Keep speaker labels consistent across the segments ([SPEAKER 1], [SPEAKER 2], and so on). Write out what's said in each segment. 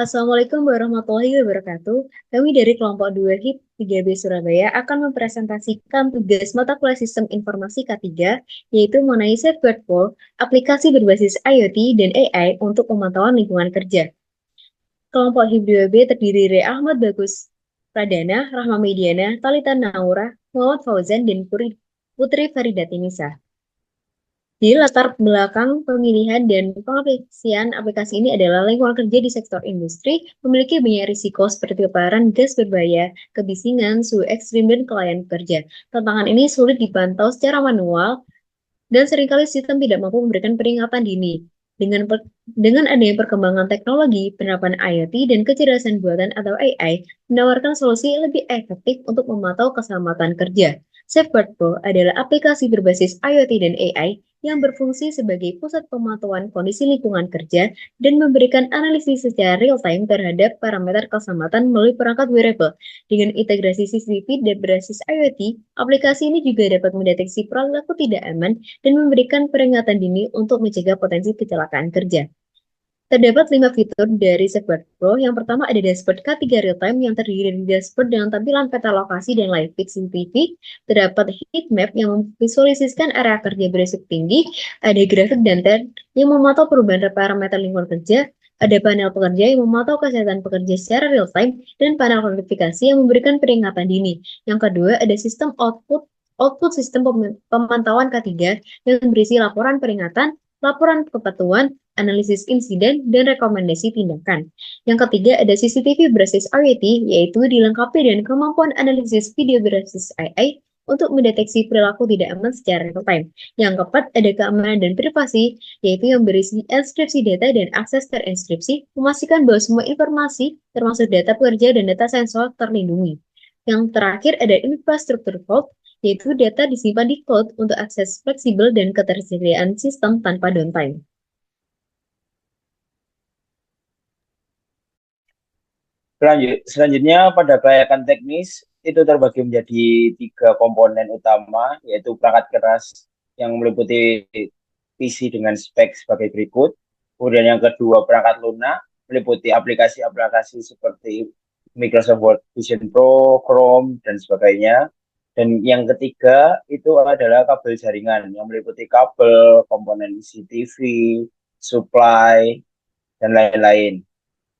[SPEAKER 1] Assalamualaikum warahmatullahi wabarakatuh. Kami dari kelompok 2 HIP 3B Surabaya akan mempresentasikan tugas mata kuliah Sistem Informasi K3, yaitu mengenai Safeguard Pol, aplikasi berbasis IoT dan AI untuk pemantauan lingkungan kerja. Kelompok HIP 2B terdiri dari Ahmad Bagus Pradana, Rahma Mediana, Talita Naura, Muhammad Fauzan, dan Putri Faridati Nisa. Di latar belakang pemilihan dan pengaplikasian aplikasi ini adalah lingkungan kerja di sektor industri memiliki banyak risiko seperti paparan gas berbahaya, kebisingan, suhu ekstrim, dan kelainan kerja. Tantangan ini sulit dipantau secara manual dan seringkali sistem tidak mampu memberikan peringatan dini. Dengan adanya perkembangan teknologi, penerapan IoT, dan kecerdasan buatan atau AI menawarkan solusi yang lebih efektif untuk memantau keselamatan kerja. Safeguard Pro adalah aplikasi berbasis IoT dan AI yang berfungsi sebagai pusat pemantauan kondisi lingkungan kerja dan memberikan analisis secara real-time terhadap parameter keselamatan melalui perangkat wearable. Dengan integrasi CCTV dan berbasis IoT, aplikasi ini juga dapat mendeteksi perilaku tidak aman dan memberikan peringatan dini untuk mencegah potensi kecelakaan kerja. Terdapat 5 fitur dari Safeguard Pro. Yang pertama ada dashboard K3 Real Time yang terdiri dari dashboard dengan tampilan peta lokasi dan live feed CCTV. Terdapat heat map yang memvisualisasikan area kerja berisiko tinggi. Ada grafik dan tag yang memantau perubahan parameter lingkungan kerja. Ada panel pekerja yang memantau kesehatan pekerja secara real time dan panel notifikasi yang memberikan peringatan dini. Yang kedua ada sistem output sistem pemantauan K3 yang berisi laporan peringatan, laporan kepatuhan, analisis insiden, dan rekomendasi tindakan. Yang ketiga ada CCTV berbasis IoT, yaitu dilengkapi dengan kemampuan analisis video berbasis AI untuk mendeteksi perilaku tidak aman secara real time. Yang keempat ada keamanan dan privasi, yaitu yang berisi enkripsi data dan akses terinskripsi, memastikan bahwa semua informasi, termasuk data pekerja dan data sensor, terlindungi. Yang terakhir ada infrastruktur cloud, yaitu data disimpan di cloud untuk akses fleksibel dan ketersediaan sistem tanpa downtime.
[SPEAKER 2] Selanjutnya, pada kelayakan teknis itu terbagi menjadi tiga komponen utama, yaitu perangkat keras yang meliputi PC dengan spek sebagai berikut. Kemudian yang kedua, perangkat lunak meliputi aplikasi-aplikasi seperti Microsoft Word, Vision Pro, Chrome, dan sebagainya. Dan yang ketiga itu adalah kabel jaringan yang meliputi kabel, komponen CCTV, supply, dan lain-lain.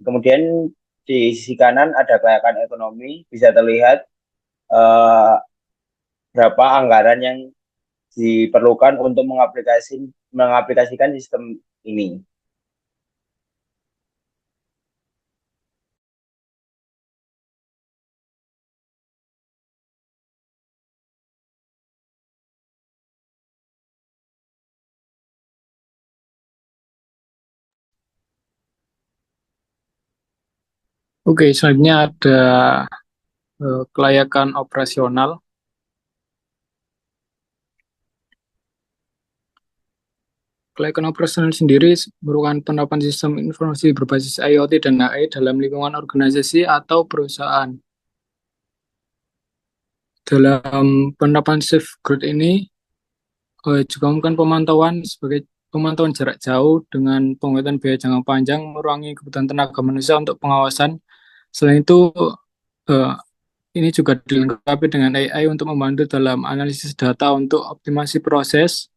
[SPEAKER 2] Kemudian di sisi kanan ada kelayakan ekonomi, bisa terlihat eh, berapa anggaran yang diperlukan untuk mengaplikasikan sistem ini.
[SPEAKER 3] Oke, selanjutnya ada kelayakan operasional. Kelayakan operasional sendiri merupakan penerapan sistem informasi berbasis IoT dan AI dalam lingkungan organisasi atau perusahaan. Dalam penerapan safeguard ini juga melakukan pemantauan sebagai pemantauan jarak jauh dengan penguatan biaya jangka panjang, mengurangi kebutuhan tenaga manusia untuk pengawasan. Selain itu, eh, ini juga dilengkapi dengan AI untuk membantu dalam analisis data untuk optimasi proses,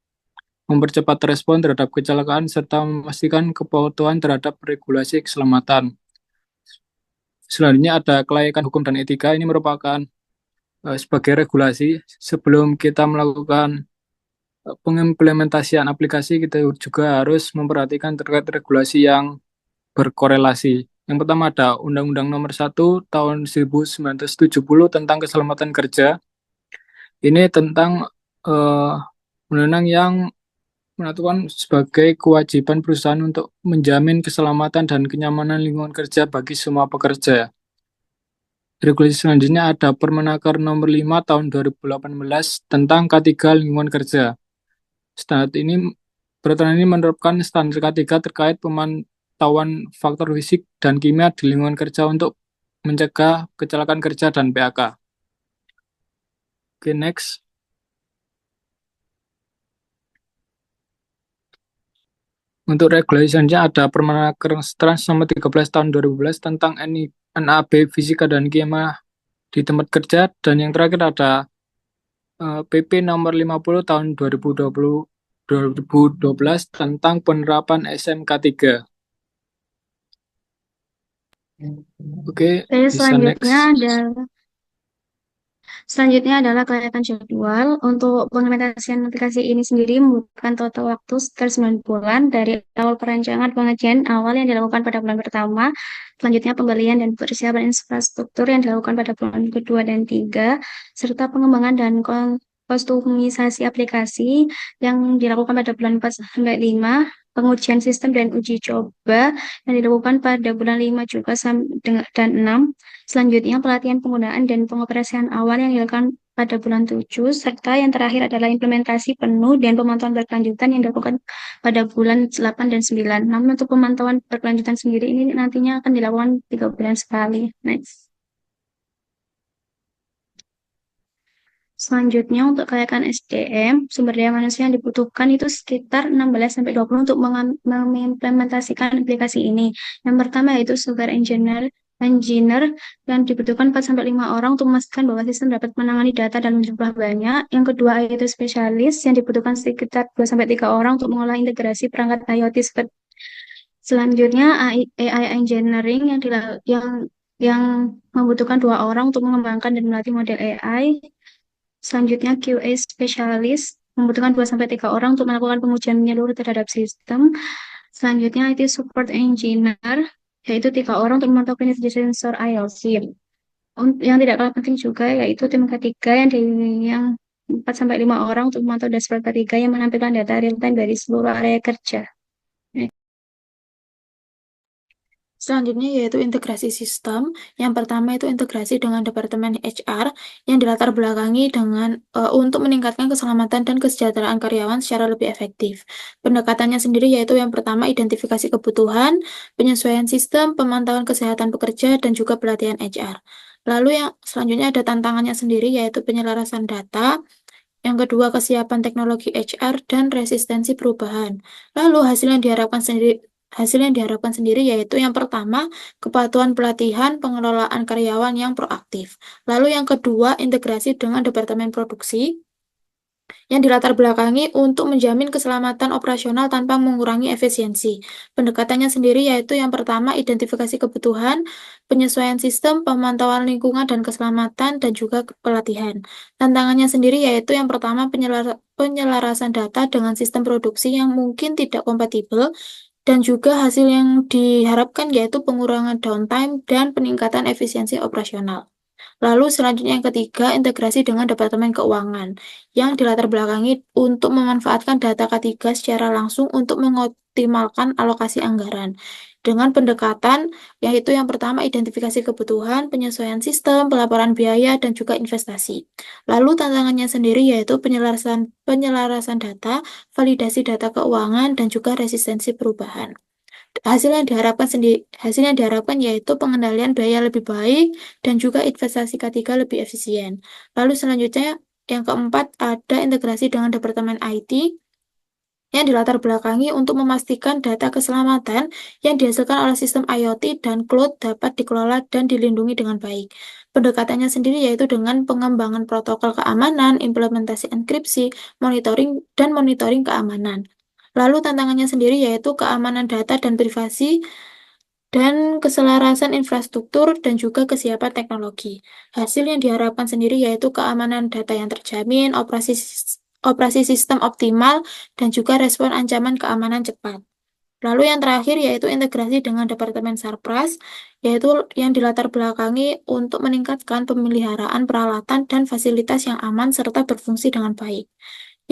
[SPEAKER 3] mempercepat respon terhadap kecelakaan, serta memastikan kepatuhan terhadap regulasi keselamatan. Selanjutnya ada kelayakan hukum dan etika. Ini merupakan sebagai regulasi sebelum kita melakukan pengimplementasian aplikasi, kita juga harus memperhatikan terkait regulasi yang berkorelasi. Yang pertama ada Undang-Undang Nomor 1 Tahun 1970 tentang Keselamatan Kerja. Ini tentang eh, undang-undang yang menentukan sebagai kewajiban perusahaan untuk menjamin keselamatan dan kenyamanan lingkungan kerja bagi semua pekerja. Regulasi selanjutnya ada Permenaker Nomor 5 Tahun 2018 tentang K3 Lingkungan Kerja. Standar ini Peraturan ini menerapkan standar K3 terkait pemantauan faktor fisik dan kimia di lingkungan kerja untuk mencegah kecelakaan kerja dan PHK. Oke, next. Untuk regulasinya ada Permenaker Trans nomor 13 tahun 2011 tentang NAB Fisika dan Kimia di tempat kerja, dan yang terakhir ada PP nomor 50 tahun 2012 tentang penerapan SMK 3. Oke,
[SPEAKER 4] Oke,
[SPEAKER 3] bisa next.
[SPEAKER 4] selanjutnya adalah kelihatan jadwal. Untuk pengimplementasian aplikasi ini sendiri membutuhkan total waktu sekitar 9 bulan dari awal perancangan pengerjaan awal yang dilakukan pada bulan pertama, selanjutnya pembelian dan persiapan infrastruktur yang dilakukan pada bulan kedua dan tiga, serta pengembangan dan kostumisasi aplikasi yang dilakukan pada bulan 4 sampai 5, pengujian sistem dan uji coba yang dilakukan pada bulan 5 juga dan 6. Selanjutnya, pelatihan penggunaan dan pengoperasian awal yang dilakukan pada bulan 7, serta yang terakhir adalah implementasi penuh dan pemantauan berkelanjutan yang dilakukan pada bulan 8 dan 9. Namun untuk pemantauan berkelanjutan sendiri ini nantinya akan dilakukan 3 bulan sekali. Next. Selanjutnya, untuk kelayakan SDM, sumber daya manusia yang dibutuhkan itu sekitar 16-20 untuk mengimplementasikan aplikasi ini. Yang pertama yaitu software engineer yang dibutuhkan 4-5 orang untuk memastikan bahwa sistem dapat menangani data dalam jumlah banyak. Yang kedua yaitu spesialis yang dibutuhkan sekitar 2-3 orang untuk mengolah integrasi perangkat IoT. Selanjutnya, AI engineering yang membutuhkan 2 orang untuk mengembangkan dan melatih model AI. Selanjutnya, QA spesialis membutuhkan 2-3 orang untuk melakukan pengujian menyeluruh terhadap sistem. Selanjutnya, IT support engineer, yaitu 3 orang untuk memantau kinerja sensor IoT. Yang tidak kalah penting juga yaitu tim ketiga yang 4-5 orang untuk memantau dashboard ketiga yang menampilkan data real-time dari seluruh area kerja. Selanjutnya yaitu integrasi sistem. Yang pertama itu integrasi dengan Departemen HR yang dilatar belakangi dengan untuk meningkatkan keselamatan dan kesejahteraan karyawan secara lebih efektif. Pendekatannya sendiri yaitu yang pertama identifikasi kebutuhan, penyesuaian sistem, pemantauan kesehatan pekerja, dan juga pelatihan HR. Lalu yang selanjutnya ada tantangannya sendiri yaitu penyelarasan data. Yang kedua, kesiapan teknologi HR dan resistensi perubahan. Lalu hasil yang diharapkan sendiri yaitu yang pertama, kepatuhan pelatihan pengelolaan karyawan yang proaktif. Lalu yang kedua, integrasi dengan departemen produksi yang dilatar belakangi untuk menjamin keselamatan operasional tanpa mengurangi efisiensi. Pendekatannya sendiri yaitu yang pertama, identifikasi kebutuhan, penyesuaian sistem, pemantauan lingkungan dan keselamatan, dan juga pelatihan. Tantangannya sendiri yaitu yang pertama, penyelarasan data dengan sistem produksi yang mungkin tidak kompatibel, dan juga hasil yang diharapkan yaitu pengurangan downtime dan peningkatan efisiensi operasional. Lalu selanjutnya yang ketiga, integrasi dengan Departemen Keuangan yang dilatar belakangi untuk memanfaatkan data ketiga secara langsung untuk mengoptimalkan alokasi anggaran. Dengan pendekatan yaitu yang pertama identifikasi kebutuhan, penyesuaian sistem, pelaporan biaya, dan juga investasi. Lalu tantangannya sendiri yaitu penyelarasan data, validasi data keuangan, dan juga resistensi perubahan. Hasil yang diharapkan yaitu pengendalian biaya lebih baik dan juga investasi ketiga lebih efisien. Lalu selanjutnya yang keempat ada integrasi dengan Departemen IT yang dilatar belakangi untuk memastikan data keselamatan yang dihasilkan oleh sistem IoT dan cloud dapat dikelola dan dilindungi dengan baik. Pendekatannya sendiri yaitu dengan pengembangan protokol keamanan, implementasi enkripsi, monitoring keamanan. Lalu tantangannya sendiri yaitu keamanan data dan privasi, dan keselarasan infrastruktur dan juga kesiapan teknologi. Hasil yang diharapkan sendiri yaitu keamanan data yang terjamin, operasi sistem optimal, dan juga respon ancaman keamanan cepat. Lalu yang terakhir yaitu integrasi dengan Departemen Sarpras, yaitu yang dilatar belakangi untuk meningkatkan pemeliharaan peralatan dan fasilitas yang aman serta berfungsi dengan baik.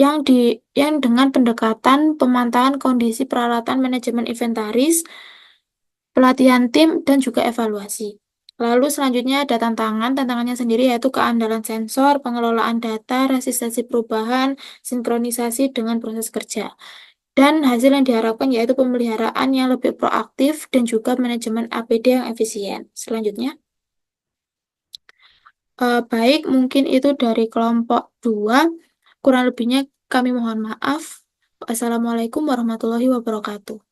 [SPEAKER 4] Yang dengan pendekatan pemantauan kondisi peralatan, manajemen inventaris, pelatihan tim, dan juga evaluasi. Lalu selanjutnya ada tantangannya sendiri yaitu keandalan sensor, pengelolaan data, resistensi perubahan, sinkronisasi dengan proses kerja. Dan hasil yang diharapkan yaitu pemeliharaan yang lebih proaktif dan juga manajemen APD yang efisien. Selanjutnya, baik mungkin itu dari kelompok 2. Kurang lebihnya kami mohon maaf. Assalamualaikum warahmatullahi wabarakatuh.